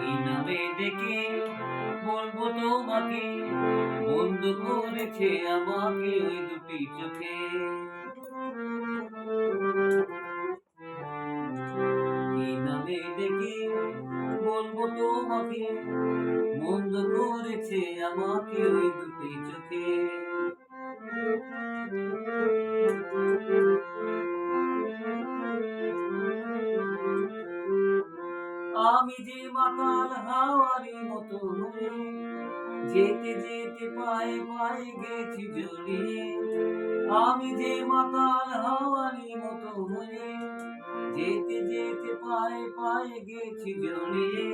কি নামে ডেকে বলবো তোমাকে, বন্ধ করেছে আমাকে ওই দুটি চোখে। কি নামে ডেকে বলবো তোমাকে, বন্ধ করেছে আমাকে ওই দুটি চোখে। আমি যে মাতাল হাওয়ারি মতো হয়ে যেতে যেতে পায়ে পায়ে গেছি জড়িয়ে। আমি যে মাতাল হাওয়ারি মতো হয়ে যেতে যেতে পায়ে পায়ে গেছি জড়িয়ে।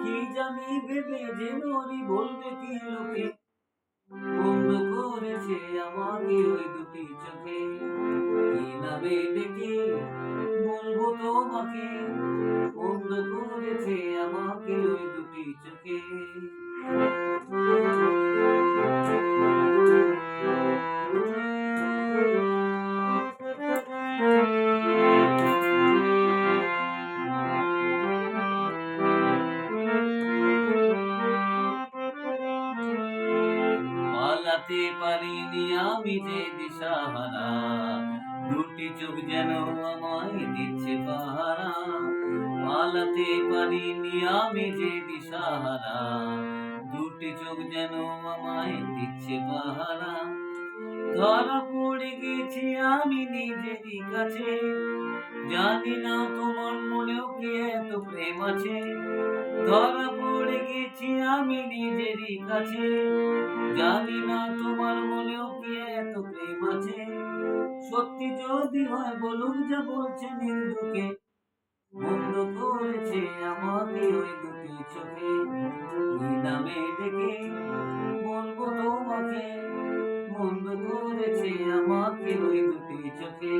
কি জানি ভেবে যে মরি, বলবে কি লোকে, বন্ধ করেছে আমাকে ওই দুটি চোখে। কি নামে ডেকে বলবো তোমাকে, বন্ধ করেছে আমাকে ওই দুটি চোখে। পালাতে পারিনি আমি যে দিশাহারা, দুটি চোখ যেন আমায় দিচ্ছে পাহারা। পালাতে পারিনি আমি যে দিশাহারা, দুটি চোখ যেন আমায় দিচ্ছে পাহারা। ধরা পড়ে গেছি আমি নিজেরই কাছে, জানি না তোমার মনেও কি এত প্রেম আছে। ধরা পড়ে গেছি আমি নিজেরই কাছে, জানি না তোমার মনেও কি এত প্রেম আছে। সত্যি যদি হয় বলুক যা বলছে নিন্দুকে, বন্ধ করেছে আমাকে ওই দুটি চোখে। কি নামে ডেকে বলবো তোমাকে, বন্ধ করেছে আমাকে ওই দুটি চোখে।